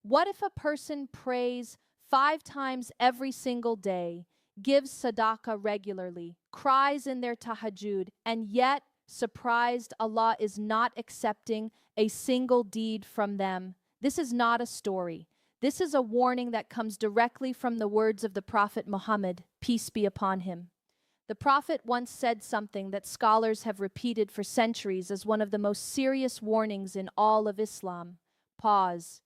What if a person prays 5 times every single day, gives sadaqah regularly, cries in their tahajjud, and yet, surprised, Allah is not accepting a single deed from them? This is not a story. This is a warning that comes directly from the words of the Prophet Muhammad, peace be upon him. The Prophet once said something that scholars have repeated for centuries as one of the most serious warnings in all of Islam. Pause.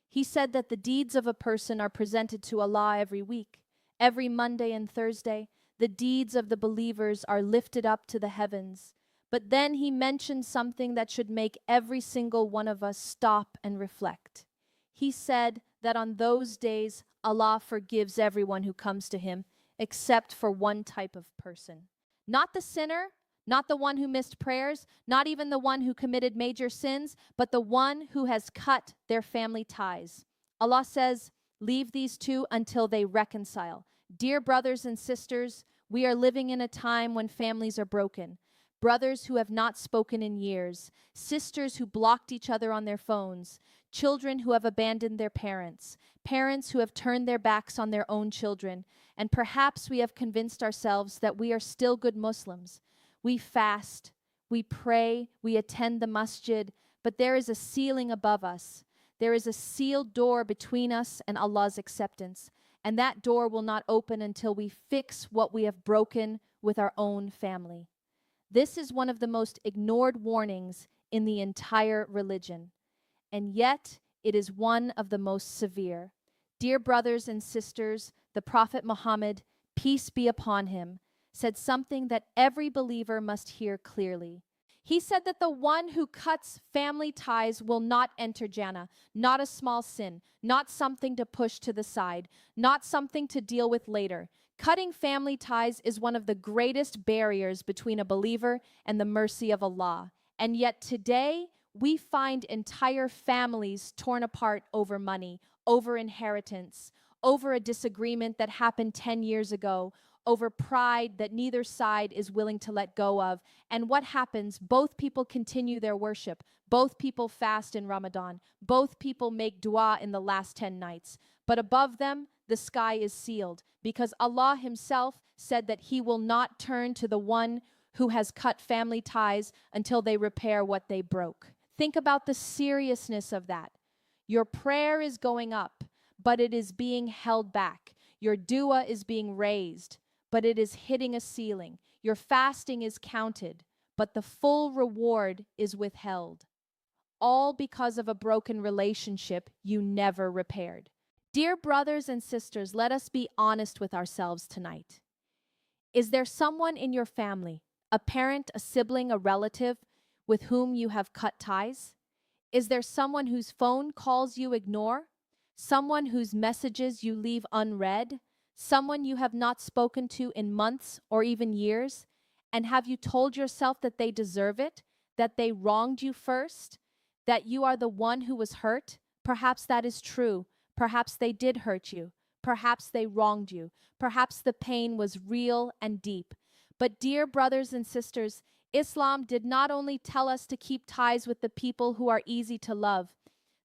He said that the deeds of a person are presented to Allah every week. Every Monday and Thursday, the deeds of the believers are lifted up to the heavens. But then he mentioned something that should make every single one of us stop and reflect. He said that on those days, Allah forgives everyone who comes to him, except for one type of person. Not the sinner, not the one who missed prayers, not even the one who committed major sins, but the one who has cut their family ties. Allah says, leave these two until they reconcile. Dear brothers and sisters, we are living in a time when families are broken. Brothers who have not spoken in years, sisters who blocked each other on their phones, children who have abandoned their parents, parents who have turned their backs on their own children, and perhaps we have convinced ourselves that we are still good Muslims. We fast, we pray, we attend the masjid, but there is a ceiling above us. There is a sealed door between us and Allah's acceptance, and that door will not open until we fix what we have broken with our own family. This is one of the most ignored warnings in the entire religion, and yet it is one of the most severe. Dear brothers and sisters, the Prophet Muhammad, peace be upon him, said something that every believer must hear clearly. He said that the one who cuts family ties will not enter Jannah, not a small sin, not something to push to the side, not something to deal with later. Cutting family ties is one of the greatest barriers between a believer and the mercy of Allah. And yet today, we find entire families torn apart over money, over inheritance, over a disagreement that happened 10 years ago, over pride that neither side is willing to let go of. And what happens? Both people continue their worship. Both people fast in Ramadan. Both people make dua in the last 10 nights. But above them, the sky is sealed because Allah himself said that he will not turn to the one who has cut family ties until they repair what they broke. Think about the seriousness of that. Your prayer is going up, but it is being held back. Your dua is being raised, but it is hitting a ceiling. Your fasting is counted, but the full reward is withheld. All because of a broken relationship you never repaired. Dear brothers and sisters, let us be honest with ourselves tonight. Is there someone in your family, a parent, a sibling, a relative, with whom you have cut ties? Is there someone whose phone calls you ignore? Someone whose messages you leave unread? Someone you have not spoken to in months or even years? And have you told yourself that they deserve it? That they wronged you first? That you are the one who was hurt? Perhaps that is true. Perhaps they did hurt you. Perhaps they wronged you. Perhaps the pain was real and deep. But dear brothers and sisters, Islam did not only tell us to keep ties with the people who are easy to love.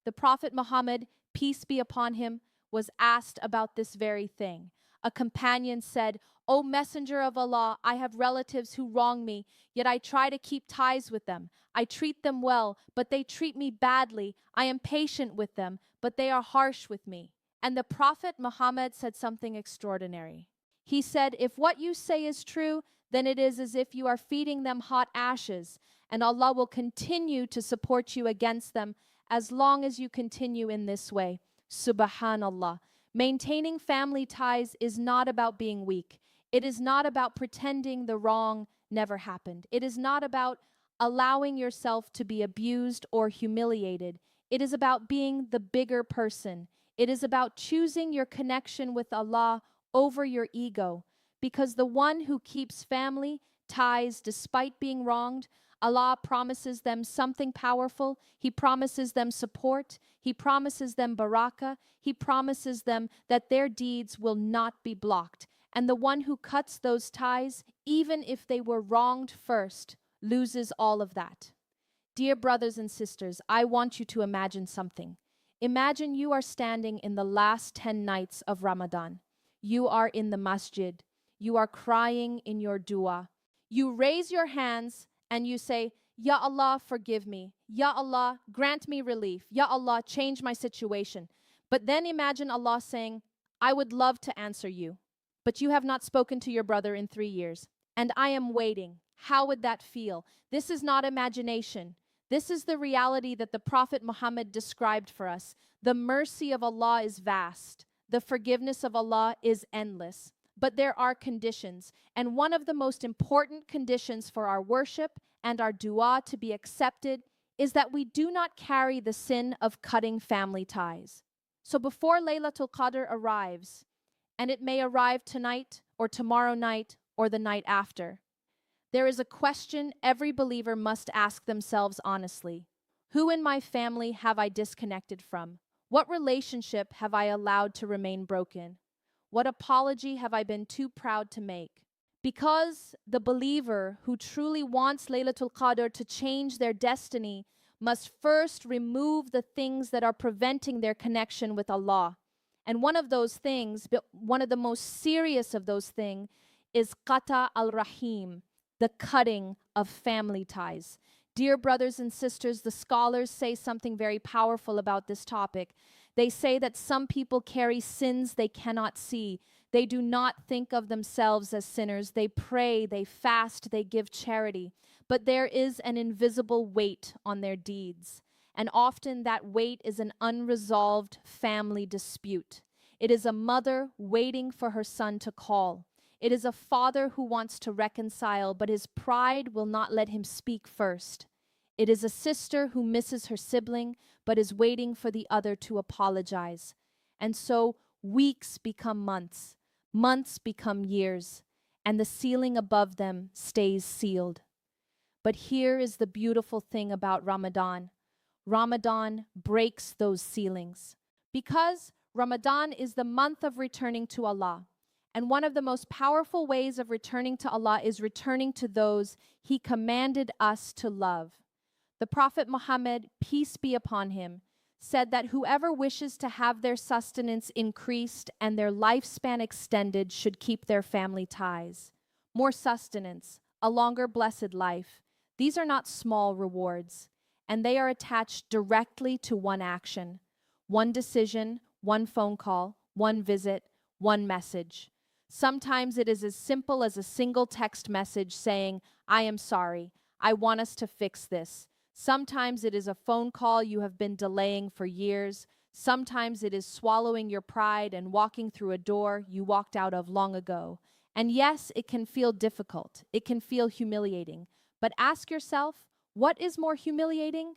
The Prophet Muhammad, peace be upon him, was asked about this very thing. A companion said, O Messenger of Allah, I have relatives who wrong me, yet I try to keep ties with them. I treat them well, but they treat me badly. I am patient with them, but they are harsh with me. And the Prophet Muhammad said something extraordinary. He said, if what you say is true, then it is as if you are feeding them hot ashes, and Allah will continue to support you against them as long as you continue in this way. Subhanallah. Maintaining family ties is not about being weak. It is not about pretending the wrong never happened. It is not about allowing yourself to be abused or humiliated. It is about being the bigger person. It is about choosing your connection with Allah over your ego. Because the one who keeps family ties despite being wronged, Allah promises them something powerful. He promises them support. He promises them barakah. He promises them that their deeds will not be blocked. And the one who cuts those ties, even if they were wronged first, loses all of that. Dear brothers and sisters, I want you to imagine something. Imagine you are standing in the last 10 nights of Ramadan. You are in the masjid. You are crying in your dua. You raise your hands and you say, Ya Allah, forgive me. Ya Allah, grant me relief. Ya Allah, change my situation. But then imagine Allah saying, I would love to answer you, but you have not spoken to your brother in 3 years, and I am waiting. How would that feel? This is not imagination. This is the reality that the Prophet Muhammad described for us. The mercy of Allah is vast. The forgiveness of Allah is endless. But there are conditions, and one of the most important conditions for our worship and our dua to be accepted is that we do not carry the sin of cutting family ties. So before Laylatul Qadr arrives, and it may arrive tonight or tomorrow night or the night after, there is a question every believer must ask themselves honestly. Who in my family have I disconnected from? What relationship have I allowed to remain broken? What apology have I been too proud to make? Because the believer who truly wants Laylatul Qadr to change their destiny must first remove the things that are preventing their connection with Allah. And one of those things, one of the most serious of those things, is qata al-rahim, the cutting of family ties. Dear brothers and sisters, the scholars say something very powerful about this topic. They say that some people carry sins they cannot see. They do not think of themselves as sinners. They pray, they fast, they give charity. But there is an invisible weight on their deeds. And often that weight is an unresolved family dispute. It is a mother waiting for her son to call. It is a father who wants to reconcile, but his pride will not let him speak first. It is a sister who misses her sibling, but is waiting for the other to apologize. And so weeks become months, months become years, and the ceiling above them stays sealed. But here is the beautiful thing about Ramadan. Ramadan breaks those ceilings. Because Ramadan is the month of returning to Allah. And one of the most powerful ways of returning to Allah is returning to those He commanded us to love. The Prophet Muhammad, peace be upon him, said that whoever wishes to have their sustenance increased and their lifespan extended should keep their family ties. More sustenance, a longer blessed life. These are not small rewards, and they are attached directly to one action, one decision, one phone call, one visit, one message. Sometimes it is as simple as a single text message saying, I am sorry, I want us to fix this. Sometimes it is a phone call you have been delaying for years. Sometimes it is swallowing your pride and walking through a door you walked out of long ago. And yes, it can feel difficult. It can feel humiliating. But ask yourself, what is more humiliating?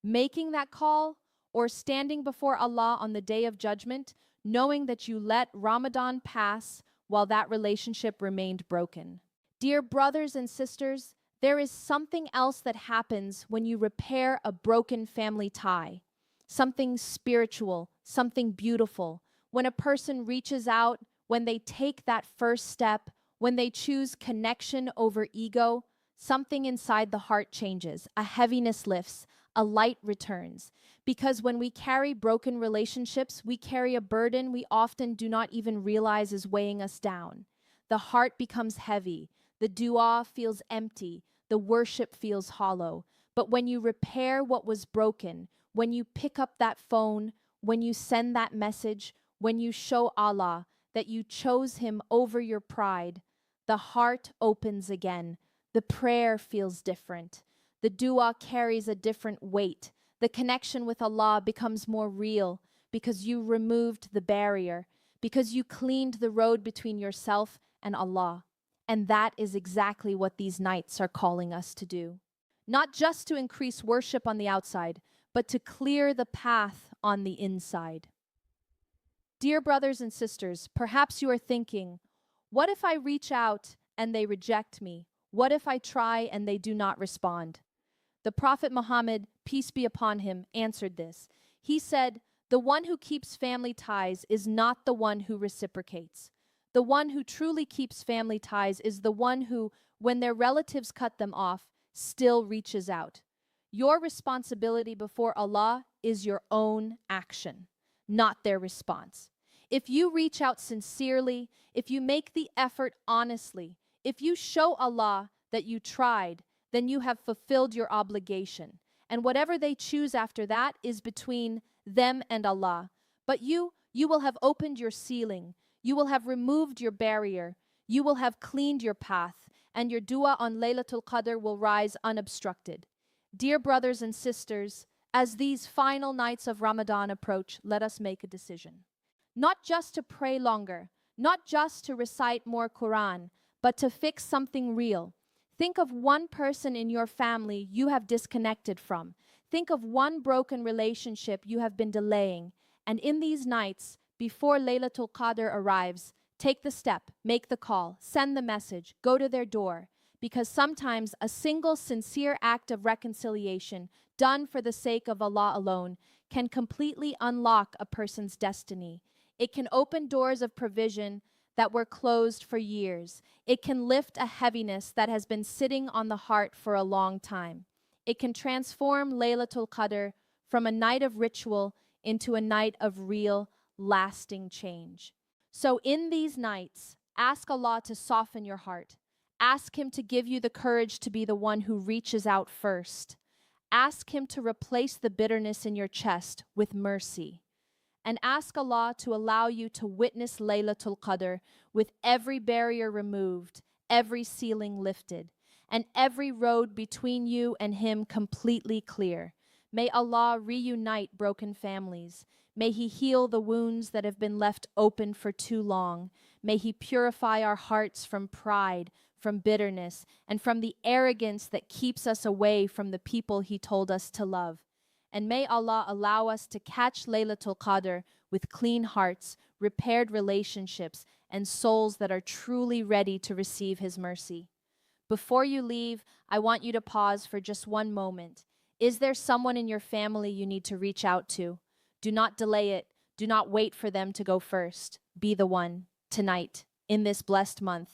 Making that call or standing before Allah on the day of judgment, knowing that you let Ramadan pass while that relationship remained broken? Dear brothers and sisters, there is something else that happens when you repair a broken family tie. Something spiritual, something beautiful. When a person reaches out, when they take that first step, when they choose connection over ego, something inside the heart changes. A heaviness lifts, a light returns. Because when we carry broken relationships, we carry a burden we often do not even realize is weighing us down. The heart becomes heavy. The dua feels empty. The worship feels hollow. But when you repair what was broken, when you pick up that phone, when you send that message, when you show Allah that you chose Him over your pride, the heart opens again. The prayer feels different. The dua carries a different weight. The connection with Allah becomes more real because you removed the barrier, because you cleaned the road between yourself and Allah. And that is exactly what these nights are calling us to do. Not just to increase worship on the outside, but to clear the path on the inside. Dear brothers and sisters, perhaps you are thinking, what if I reach out and they reject me? What if I try and they do not respond? The Prophet Muhammad, peace be upon him, answered this. He said, the one who keeps family ties is not the one who reciprocates. The one who truly keeps family ties is the one who, when their relatives cut them off, still reaches out. Your responsibility before Allah is your own action, not their response. If you reach out sincerely, if you make the effort honestly, if you show Allah that you tried, then you have fulfilled your obligation. And whatever they choose after that is between them and Allah. But you will have opened your ceiling, you will have removed your barrier, you will have cleaned your path, and your dua on Laylatul Qadr will rise unobstructed. Dear brothers and sisters, as these final nights of Ramadan approach, let us make a decision. Not just to pray longer, not just to recite more Quran, but to fix something real. Think of one person in your family you have disconnected from. Think of one broken relationship you have been delaying. And in these nights, before Laylatul Qadr arrives, take the step, make the call, send the message, go to their door. Because sometimes a single sincere act of reconciliation, done for the sake of Allah alone, can completely unlock a person's destiny. It can open doors of provision that were closed for years. It can lift a heaviness that has been sitting on the heart for a long time. It can transform Laylatul Qadr from a night of ritual into a night of real, lasting change. So in these nights, ask Allah to soften your heart. Ask Him to give you the courage to be the one who reaches out first. Ask Him to replace the bitterness in your chest with mercy. And ask Allah to allow you to witness Laylatul Qadr with every barrier removed, every ceiling lifted, and every road between you and Him completely clear. May Allah reunite broken families. May He heal the wounds that have been left open for too long. May He purify our hearts from pride, from bitterness, and from the arrogance that keeps us away from the people He told us to love. And may Allah allow us to catch Laylatul Qadr with clean hearts, repaired relationships, and souls that are truly ready to receive His mercy. Before you leave, I want you to pause for just one moment. Is there someone in your family you need to reach out to? Do not delay it. Do not wait for them to go first. Be the one, tonight, in this blessed month.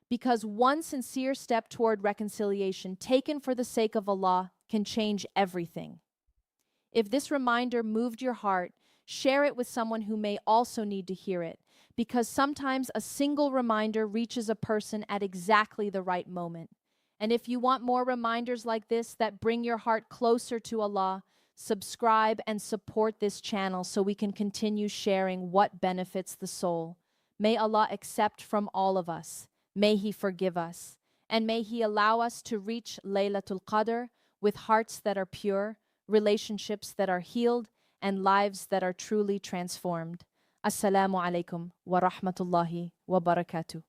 Because one sincere step toward reconciliation, taken for the sake of Allah, can change everything. If this reminder moved your heart, share it with someone who may also need to hear it, because sometimes a single reminder reaches a person at exactly the right moment. And if you want more reminders like this that bring your heart closer to Allah, subscribe and support this channel so we can continue sharing what benefits the soul. May Allah accept from all of us. May He forgive us. And may He allow us to reach Laylatul Qadr with hearts that are pure, relationships that are healed, and lives that are truly transformed. Assalamu alaikum wa rahmatullahi wa barakatuh.